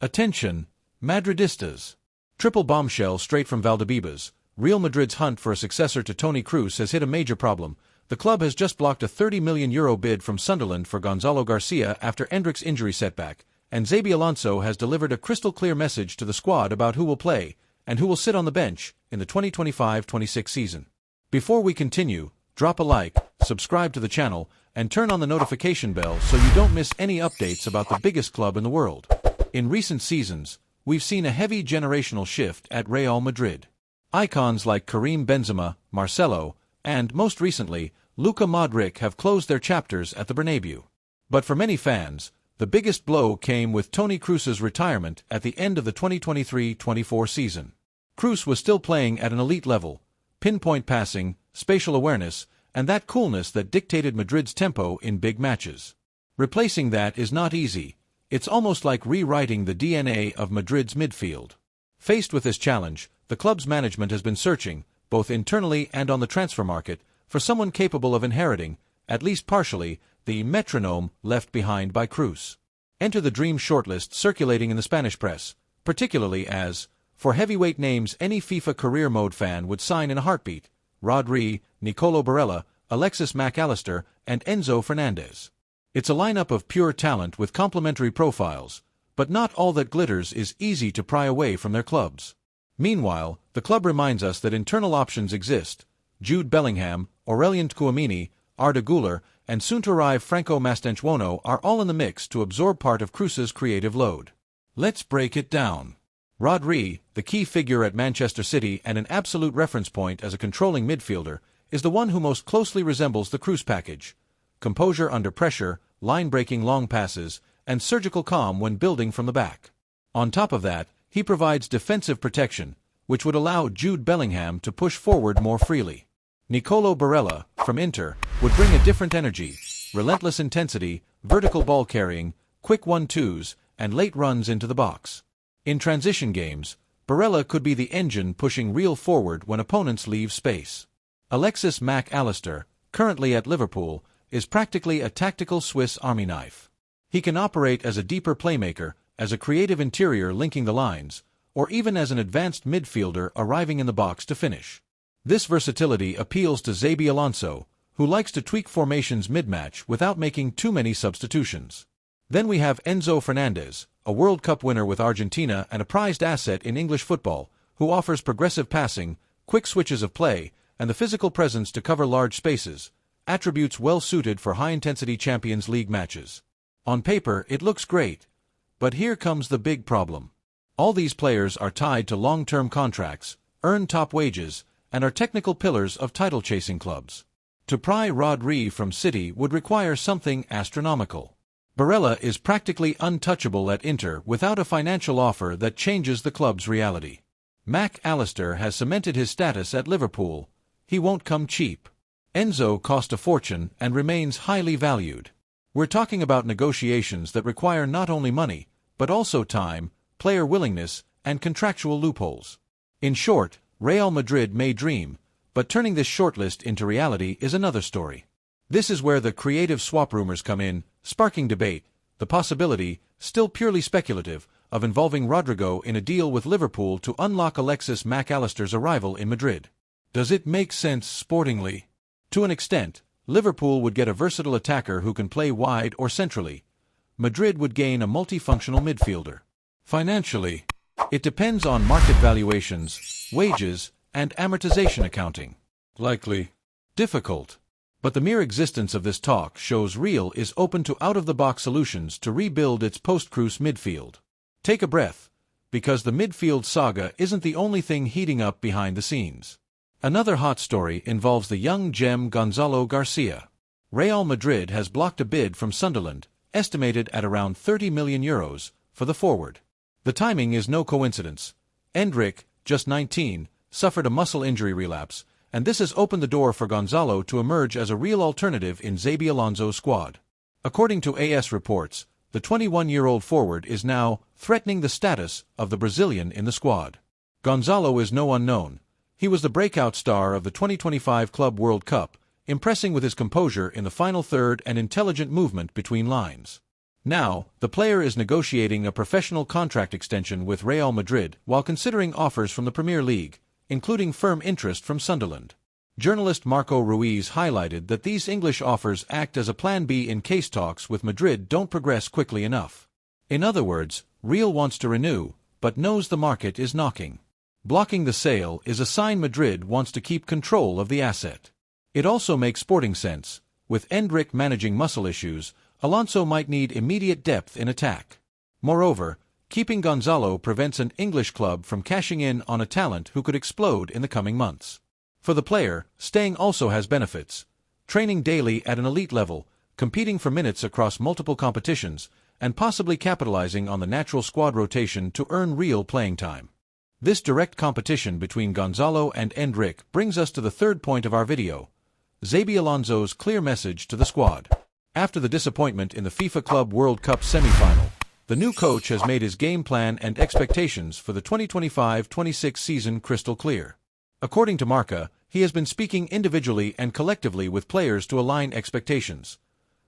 Attention, Madridistas! Triple bombshell straight from Valdebebas. Real Madrid's hunt for a successor to Toni Kroos has hit a major problem. The club has just blocked a €30 million bid from Sunderland for Gonzalo Garcia after Endrick's injury setback, and Xabi Alonso has delivered a crystal-clear message to the squad about who will play and who will sit on the bench in the 2025-26 season. Before we continue, drop a like, subscribe to the channel, and turn on the notification bell so you don't miss any updates about the biggest club in the world. In recent seasons, we've seen a heavy generational shift at Real Madrid. Icons like Karim Benzema, Marcelo, and, most recently, Luka Modric have closed their chapters at the Bernabeu. But for many fans, the biggest blow came with Toni Kroos's retirement at the end of the 2023-24 season. Kroos was still playing at an elite level, pinpoint passing, spatial awareness, and that coolness that dictated Madrid's tempo in big matches. Replacing that is not easy. It's almost like rewriting the DNA of Madrid's midfield. Faced with this challenge, the club's management has been searching, both internally and on the transfer market, for someone capable of inheriting, at least partially, the metronome left behind by Kroos. Enter the dream shortlist circulating in the Spanish press, particularly as, for heavyweight names any FIFA career mode fan would sign in a heartbeat: Rodri, Nicolo Barella, Alexis Mac Allister, and Enzo Fernandez. It's a lineup of pure talent with complementary profiles, but not all that glitters is easy to pry away from their clubs. Meanwhile, the club reminds us that internal options exist. Jude Bellingham, Aurelien Tchouameni, Arda Güler, and soon-to-arrive Franco Mastantuono are all in the mix to absorb part of Kroos's creative load. Let's break it down. Rodri, the key figure at Manchester City and an absolute reference point as a controlling midfielder, is the one who most closely resembles the Kroos package: composure under pressure, line-breaking long passes, and surgical calm when building from the back. On top of that, he provides defensive protection, which would allow Jude Bellingham to push forward more freely. Nicolo Barella, from Inter, would bring a different energy: relentless intensity, vertical ball carrying, quick 1-2s, and late runs into the box. In transition games, Barella could be the engine pushing real forward when opponents leave space. Alexis Mac Allister, currently at Liverpool, is practically a tactical Swiss Army knife. He can operate as a deeper playmaker, as a creative interior linking the lines, or even as an advanced midfielder arriving in the box to finish. This versatility appeals to Xabi Alonso, who likes to tweak formations mid-match without making too many substitutions. Then we have Enzo Fernandez, a World Cup winner with Argentina and a prized asset in English football, who offers progressive passing, quick switches of play, and the physical presence to cover large spaces, attributes well suited for high-intensity Champions League matches. On paper, it looks great. But here comes the big problem. All these players are tied to long-term contracts, earn top wages, and are technical pillars of title-chasing clubs. To pry Rodri from City would require something astronomical. Barella is practically untouchable at Inter without a financial offer that changes the club's reality. Mac Allister has cemented his status at Liverpool. He won't come cheap. Enzo cost a fortune and remains highly valued. We're talking about negotiations that require not only money, but also time, player willingness, and contractual loopholes. In short, Real Madrid may dream, but turning this shortlist into reality is another story. This is where the creative swap rumors come in, sparking debate, the possibility, still purely speculative, of involving Rodrigo in a deal with Liverpool to unlock Alexis Mac Allister's arrival in Madrid. Does it make sense sportingly? To an extent, Liverpool would get a versatile attacker who can play wide or centrally. Madrid would gain a multifunctional midfielder. Financially, it depends on market valuations, wages, and amortization accounting. Likely. Difficult. But the mere existence of this talk shows Real is open to out-of-the-box solutions to rebuild its post-Kroos midfield. Take a breath, because the midfield saga isn't the only thing heating up behind the scenes. Another hot story involves the young gem Gonzalo Garcia. Real Madrid has blocked a bid from Sunderland, estimated at around €30 million, for the forward. The timing is no coincidence. Endrick, just 19, suffered a muscle injury relapse, and this has opened the door for Gonzalo to emerge as a real alternative in Xabi Alonso's squad. According to AS reports, the 21-year-old forward is now threatening the status of the Brazilian in the squad. Gonzalo is no unknown. He was the breakout star of the 2025 Club World Cup, impressing with his composure in the final third and intelligent movement between lines. Now, the player is negotiating a professional contract extension with Real Madrid while considering offers from the Premier League, including firm interest from Sunderland. Journalist Marco Ruiz highlighted that these English offers act as a plan B in case talks with Madrid don't progress quickly enough. In other words, Real wants to renew, but knows the market is knocking. Blocking the sale is a sign Madrid wants to keep control of the asset. It also makes sporting sense. With Endrick managing muscle issues, Alonso might need immediate depth in attack. Moreover, keeping Gonzalo prevents an English club from cashing in on a talent who could explode in the coming months. For the player, staying also has benefits. Training daily at an elite level, competing for minutes across multiple competitions, and possibly capitalizing on the natural squad rotation to earn real playing time. This direct competition between Gonzalo and Endrick brings us to the third point of our video: Xabi Alonso's clear message to the squad. After the disappointment in the FIFA Club World Cup semi-final, the new coach has made his game plan and expectations for the 2025-26 season crystal clear. According to Marca, he has been speaking individually and collectively with players to align expectations.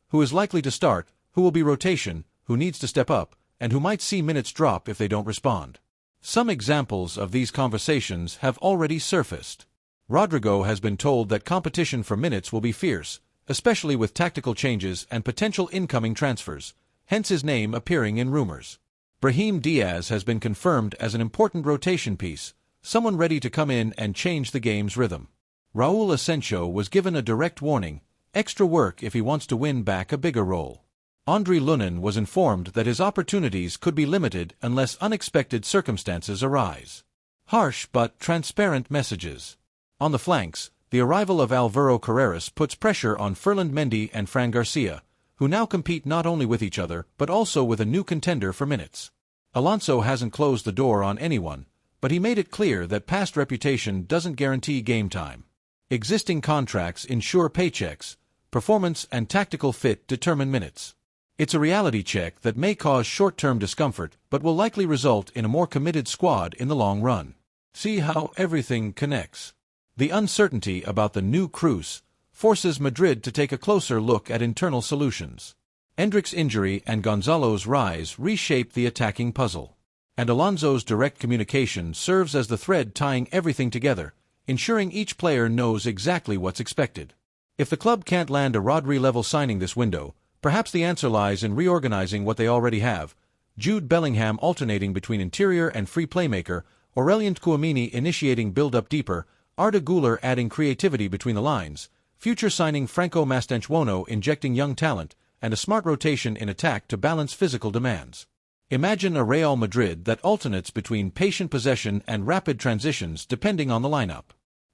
Who is likely to start, who will be rotation, who needs to step up, and who might see minutes drop if they don't respond. Some examples of these conversations have already surfaced. Rodrigo has been told that competition for minutes will be fierce, especially with tactical changes and potential incoming transfers, hence his name appearing in rumors. Brahim Diaz has been confirmed as an important rotation piece, someone ready to come in and change the game's rhythm. Raul Asensio was given a direct warning: extra work if he wants to win back a bigger role. Andre Lunin was informed that his opportunities could be limited unless unexpected circumstances arise. Harsh but transparent messages. On the flanks, the arrival of Alvaro Carreras puts pressure on Ferland Mendy and Fran Garcia, who now compete not only with each other but also with a new contender for minutes. Alonso hasn't closed the door on anyone, but he made it clear that past reputation doesn't guarantee game time. Existing contracts ensure paychecks, performance and tactical fit determine minutes. It's a reality check that may cause short-term discomfort but will likely result in a more committed squad in the long run. See how everything connects. The uncertainty about the new Kroos forces Madrid to take a closer look at internal solutions. Endrick's injury and Gonzalo's rise reshape the attacking puzzle. And Alonso's direct communication serves as the thread tying everything together, ensuring each player knows exactly what's expected. If the club can't land a Rodri-level signing this window, perhaps the answer lies in reorganizing what they already have: Jude Bellingham alternating between interior and free playmaker, Aurelien Tchouaméni initiating build-up deeper, Arda Güler adding creativity between the lines, future signing Franco Mastantuono injecting young talent, and a smart rotation in attack to balance physical demands. Imagine a Real Madrid that alternates between patient possession and rapid transitions depending on the lineup.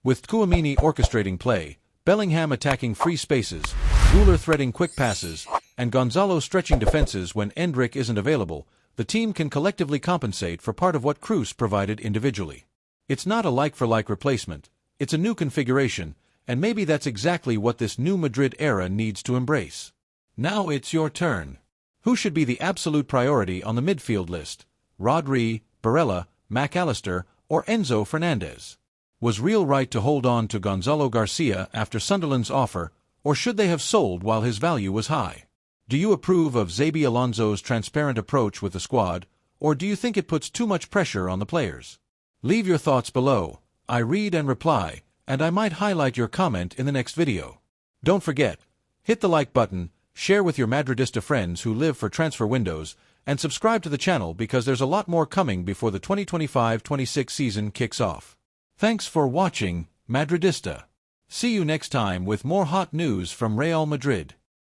With Tchouaméni orchestrating play, Bellingham attacking free spaces, Güler threading quick passes, and Gonzalo stretching defenses when Endrick isn't available, the team can collectively compensate for part of what Kroos provided individually. It's not a like-for-like replacement, it's a new configuration, and maybe that's exactly what this new Madrid era needs to embrace. Now it's your turn. Who should be the absolute priority on the midfield list? Rodri, Barella, McAllister, or Enzo Fernandez? Was Real right to hold on to Gonzalo Garcia after Sunderland's offer, or should they have sold while his value was high? Do you approve of Xabi Alonso's transparent approach with the squad, or do you think it puts too much pressure on the players? Leave your thoughts below. I read and reply, and I might highlight your comment in the next video. Don't forget, hit the like button, share with your Madridista friends who live for transfer windows, and subscribe to the channel because there's a lot more coming before the 2025-26 season kicks off. Thanks for watching, Madridista. See you next time with more hot news from Real Madrid.